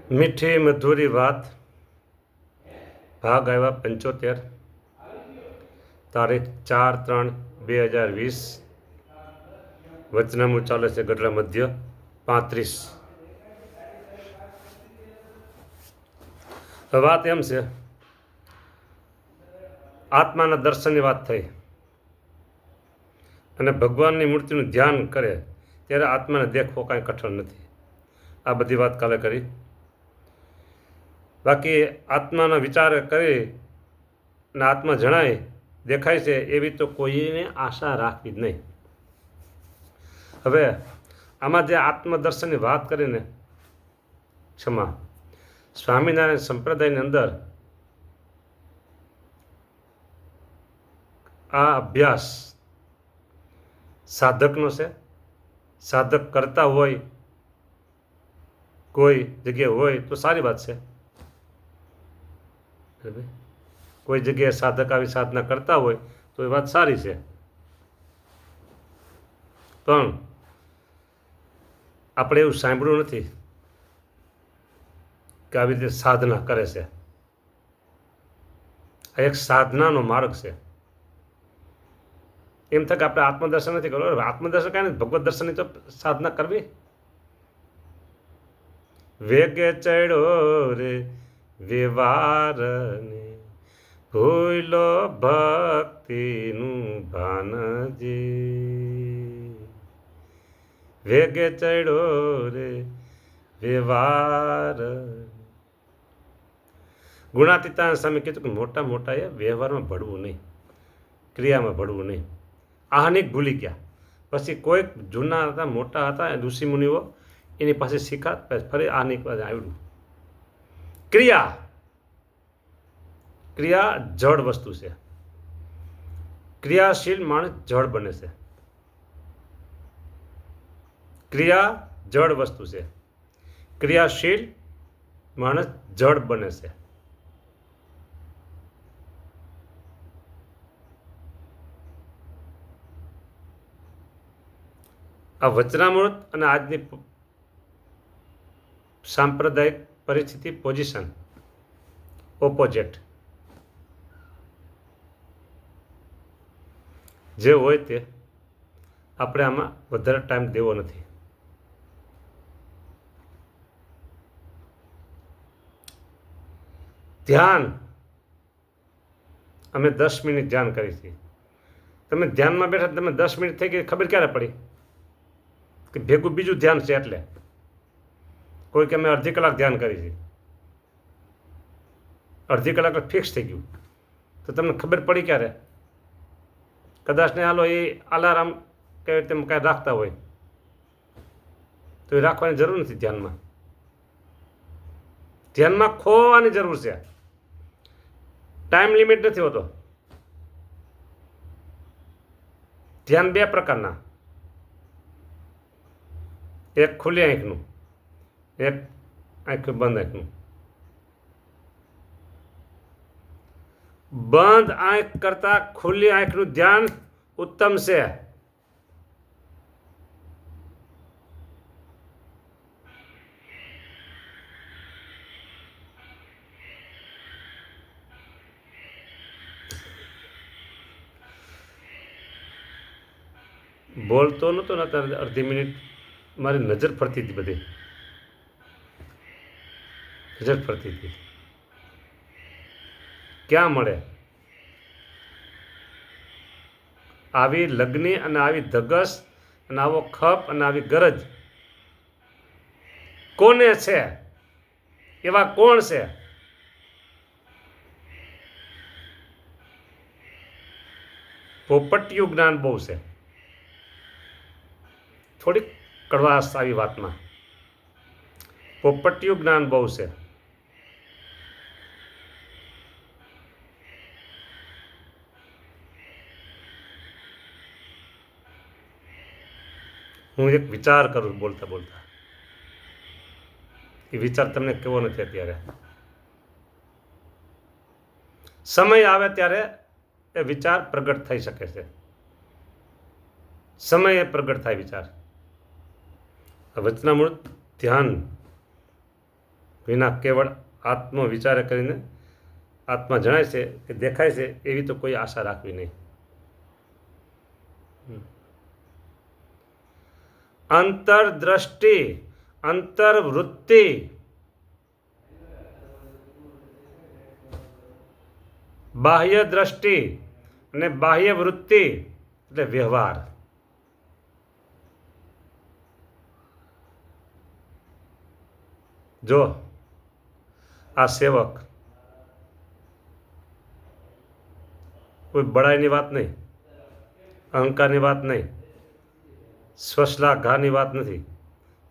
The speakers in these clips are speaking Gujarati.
મીઠી મધુરી વાત ભાગ આવ્યા 75 તારીખ 4/3/2020 વચનામું ચાલે છે ગઢડા મધ્ય 35. વાત એમ છે, આત્માના દર્શનની વાત થઈ અને ભગવાનની મૂર્તિનું ધ્યાન કરે ત્યારે આત્માને દેખવો કાંઈ કઠણ નથી. આ બધી વાત કાલે કરી. બાકી આત્માનો વિચાર કરી અને આત્મા જણાય દેખાય છે એવી તો કોઈને આશા રાખવી જ નહીં. હવે આમાં જે આત્મદર્શનની વાત કરીને ક્ષમા સ્વામિનારાયણ સંપ્રદાયની અંદર આ અભ્યાસ સાધકનો છે. સાધક કરતા હોય કોઈ જગ્યાએ હોય તો સારી વાત છે. કોઈ જગ્યાએ સાધક આવી સાધના કરતા હોય તો એ વાત સારી છે, પણ આપણે એવું સાંભળ્યું નથી કે આવી રીતે સાધના કરે છે. આ એક સાધનાનો માર્ગ છે. એમ થાય કે આપણે આત્મદર્શન નથી કરવું. આત્મદર્શન કાંઈ નથી, ભગવત દર્શનની તો સાધના કરવી. વેગે ચડ્યો રે વ્યવહારને ભૂલો ભક્તિનું ભાનજી. વેગે ચડ્યો રે વ્યવહાર. ગુણાતીતાના સામે કીધું કે મોટા મોટા એ વ્યવહારમાં ભળવું નહીં, ક્રિયામાં ભળવું નહીં. આહનિક ભૂલી ગયા. પછી કોઈક જૂના હતા, મોટા હતા ઋષિમુનિઓ, એની પાસે શીખા ફરી આહનિક આવ્યું. ક્રિયા જડ વસ્તુ છે. ક્રિયાશીલ માણસ જડ બને છે. ક્રિયા જડ વસ્તુ છે. ક્રિયાશીલ માણસ જડ બને છે. આ વચનામૃત અને આજની સાંપ્રદાયિક પરિસ્થિતિ પોઝિશન ઓપોઝિટ જે હોય તે આપણે આમાં વધારે ટાઈમ દેવો નથી. ધ્યાન અમે 10 મિનિટ ધ્યાન કરી છે. તમે ધ્યાનમાં બેઠા, તમે 10 મિનિટ થઈ ગઈ ખબર ક્યારે પડી કે ભેગું બીજું ધ્યાન છે? એટલે કોઈ કે અમે અડધી કલાક ધ્યાન કરી છે, અડધી કલાક ફિક્સ થઈ ગયું, તો તમને ખબર પડી ક્યારે? કદાચ ને હાલો એ અલાર્મ કે તેમ કાંઈ રાખતા હોય તો એ રાખવાની જરૂર નથી. ધ્યાનમાં ખોવાની જરૂર છે. ટાઈમ લિમિટ નથી હોતો. ધ્યાન 2 પ્રકારના, એક ખુલ્લી આંખનું, એક આંખ બંધ આંખનું. બંધ આંખ કરતા ખુલ્લી આંખનું ધ્યાન ઉત્તમ છે. બોલતો નહોતો ને અત્યારે અડધી મિનિટ મારી નજર ફરતી હતી, બધી નજર ફરતી હતી. ક્યાં મળે આવી લગ્ની અને આવી ધગસ અને આવો ખપ અને આવી ગરજ? કોને છે? એવા કોણ છે? પોપટિયું જ્ઞાન બહુ છે. થોડીક કડવાશ આવી વાતમાં. પોપટિયું જ્ઞાન બહુ છે. હું એક વિચાર કરું બોલતા બોલતા. એ વિચાર તમને કેવો નથી અત્યારે. સમય આવે ત્યારે એ વિચાર પ્રગટ થઈ શકે છે. સમયે પ્રગટ થાય વિચાર. વચનામૃત ધ્યાન વિના કેવળ આત્મ વિચાર કરીને આત્મા જણાય છે કે દેખાય છે એવી તો કોઈ આશા રાખવી નહીં. અંતરદ્રષ્ટિ, અંતર્વૃત્તિ, બાહ્ય દ્રષ્ટિ અને બાહ્ય વૃત્તિ એટલે વ્યવહાર. જો આ સેવક કોઈ બડાઈની વાત નહીં, અહંકારની વાત નહીં, સ્વશ્લાઘાની વાત નથી,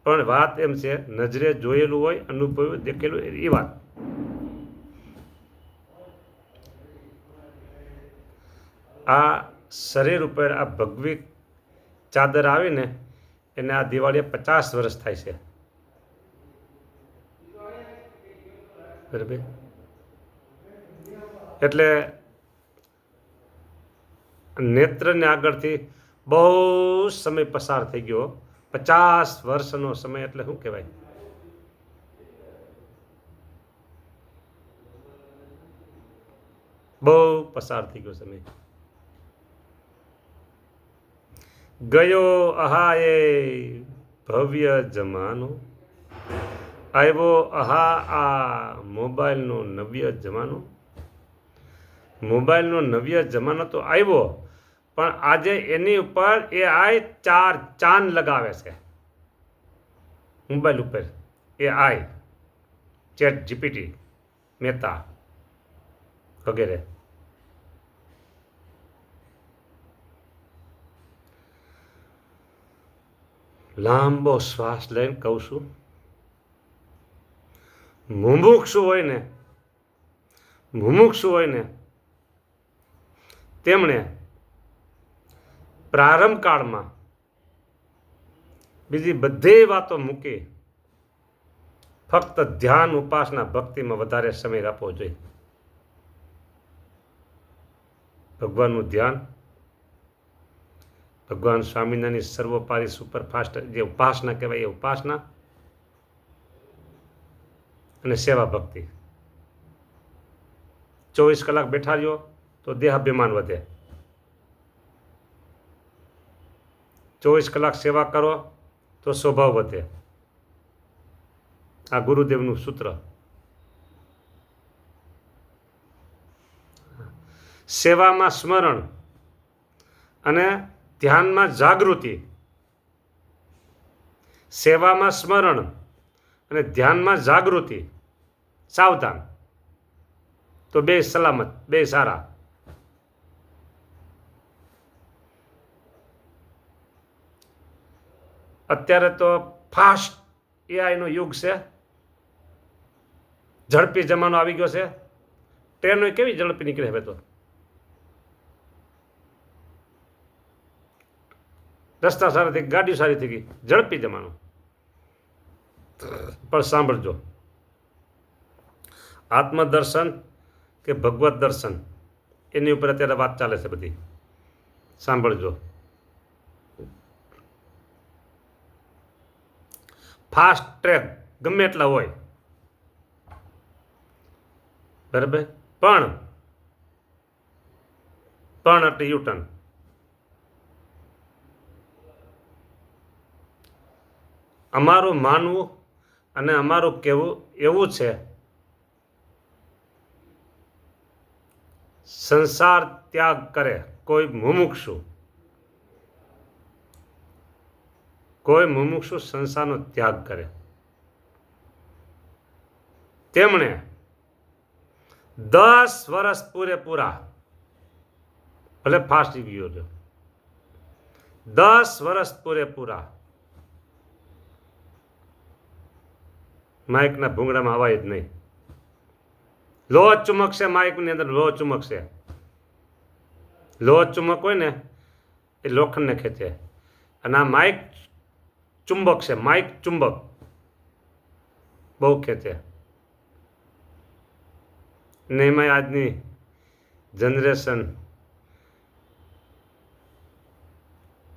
પણ વાત એમ છે નજરે જોયેલું હોય, અનુભવ્યું, દેખેલું એ વાત. આ શરીર ઉપર આ ભગવી ચાદર આવીને એને આ દિવાળીએ 50 વર્ષ થાય છે. બરાબર. એટલે નેત્રને આગળથી બહુ સમય પસાર થઈ ગયો. 50 વર્ષનો સમય એટલે શું કહેવાય? બહુ પસાર થઈ ગયો સમય. ગયો અહાએ ભવ્ય જમાનો, આવ્યો અહા આ મોબાઈલનો નવ્ય જમાનો. મોબાઈલનો નવ્ય જમાનો તો આવ્યો, પણ આજે એની ઉપર AI 4 ચાંદ લગાવે છે. મોબાઈલ ઉપર AI, ChatGPT, મેટા વગેરે. લાંબો શ્વાસ લઈને કહું છું, મુમુક્ષુ હોય ને તેમણે પ્રારંભ કાળમાં બીજી બધી વાતો મૂકી ફક્ત ધ્યાન, ઉપાસના, ભક્તિમાં વધારે સમય આપવો જોઈએ. ભગવાનનું ધ્યાન, ભગવાન સ્વામિનારાયણની સર્વોપરી સુપરફાસ્ટ જે ઉપાસના કહેવાય એ ઉપાસના અને સેવા ભક્તિ. 24 કલાક બેઠા રહ્યો તો દેહાભિમાન વધે. 24 કલાક સેવા કરો તો સ્વભાવ વધે. આ ગુરુદેવનું સૂત્ર. સેવામાં સ્મરણ અને ધ્યાનમાં જાગૃતિ. સેવામાં સ્મરણ અને ધ્યાનમાં જાગૃતિ. સાવધાન તો બે સલામત, બે સારા. અત્યારે તો ફાસ્ટ AI નો યુગ છે. ઝડપી જમાનો આવી ગયો છે. ટ્રેનો કેવી ઝડપી નીકળે હવે તો. રસ્તા સારા થઈ, ગાડીઓ સારી થઈ ગઈ, ઝડપી જમાનો. પણ સાંભળજો, આત્મદર્શન કે ભગવત દર્શન એની ઉપર અત્યારે વાત ચાલે છે બધી. સાંભળજો. ફાસ્ટ ટ્રેક ગમે એટલા હોય, બરાબર, પણ એટલે યુટર્ન. અમારું માનવું અને અમારું કહેવું એવું છે, સંસાર ત્યાગ કરે કોઈ મુમુક્ષુ સંસારનો ત્યાગ કરે. તેમણે 10 વર્ષ પૂરેપૂરા, ભલે ફાસ્ટ ગયો છે, 10 વર્ષ પૂરેપૂરા માઇકના ભૂંગળામાં અવાય જ નહીં. લોહ ચુમકશે, માઇકની અંદર લોહ ચુમકશે. લોહ ચુમક હોય ને એ લોખંડને ખેંચે, અને આ માઇક ચુંબક છે. માઇક ચુંબક બહુ ખેંચે. ને એમાં આજની જનરેશન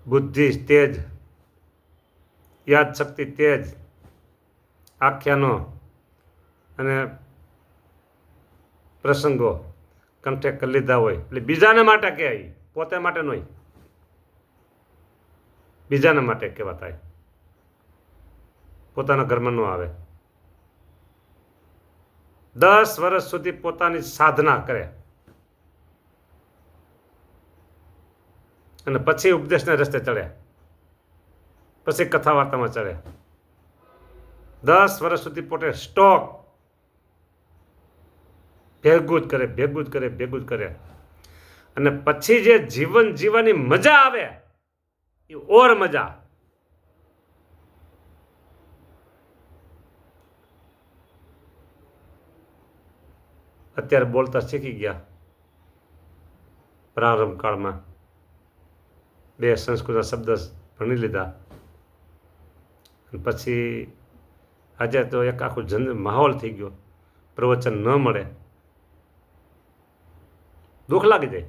બુદ્ધિ તેજ, યાદશક્તિ તેજ, આખ્યાનો અને પ્રસંગો કંઠે કરી લીધા હોય એટલે બીજાને માટે કહેવાય, પોતે માટે નહીં, બીજાના માટે કહેવાતા, પોતાના ઘરમાં ન આવે. 10 વર્ષ સુધી પોતાની સાધના કરે અને પછી ઉપદેશના રસ્તે ચડ્યા, પછી કથા વાર્તામાં ચડ્યા. 10 વર્ષ સુધી પોતે સ્ટોક ભેગું જ કરે અને પછી જે જીવન જીવવાની મજા આવે એ ઓર મજા. અત્યારે બોલતા શીખી ગયા પ્રારંભ કાળમાં, 2 સંસ્કૃત શબ્દ ભણી લીધા પછી આજે તો એક આખું માહોલ થઈ ગયો, પ્રવચન ન મળે દુઃખ લાગી જાય.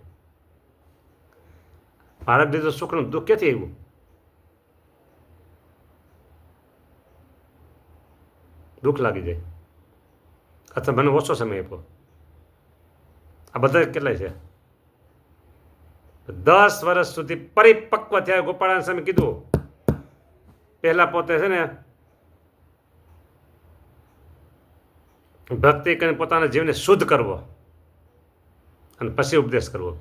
ભારત દીધું સુખનું દુઃખ ક્યાંથી આવ્યું? દુઃખ લાગી જાય. અથવા મને ઓછો સમય આપ્યો. આ બધા કેટલાય છે? 10 વર્ષ સુધી પરિપક્વ થયા. ગોપાળાન સ્વામી કીધું પહેલા પોતે છે ને ભક્તિ કરીને પોતાના જીવને શુદ્ધ કરવો અને પછી ઉપદેશ કરવો.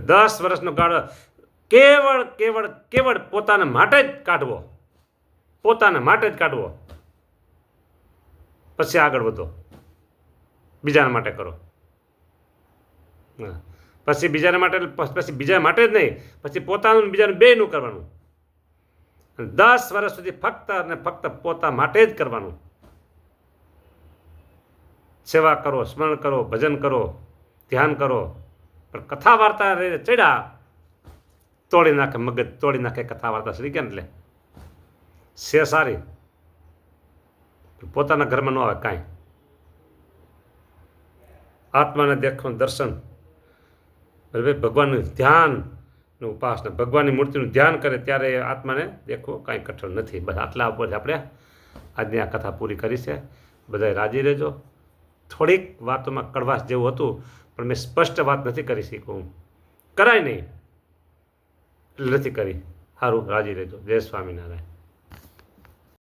10 વર્ષનો ગાળો કેવળ પોતાના માટે જ કાઢવો, પછી આગળ વધો, બીજાના માટે કરો. પછી બીજાના માટે, પછી બીજા માટે જ નહીં, પછી પોતાનું બીજાનું બેયનું કરવાનું. 10 વર્ષ સુધી ફક્ત અને ફક્ત પોતા માટે જ કરવાનું. સેવા કરો, સ્મરણ કરો, ભજન કરો, ધ્યાન કરો. પણ કથા વાર્તા ચડ્યા તોડી નાખે, મગજ તોડી નાખે. કથા વાર્તા સડી ગયા ને એટલે છે સારી, પોતાના ઘરમાં ન આવે કાંઈ. આત્માને દેખવાનું દર્શન, ભગવાનનું ધ્યાનનું ઉપાસના, ભગવાનની મૂર્તિનું ધ્યાન કરે ત્યારે આત્માને દેખવો કાંઈ કઠણ નથી. બસ આટલા ઉપર આપણે આજની આ કથા પૂરી કરી છે. બધાએ રાજી રહેજો. થોડીક વાતોમાં કડવાશ જેવું હતું પણ મેં સ્પષ્ટ વાત નથી કરી શીખું, કરાય નહીં એટલે નથી કરી. સારું, રાજી રહેજો. જય સ્વામિનારાયણ.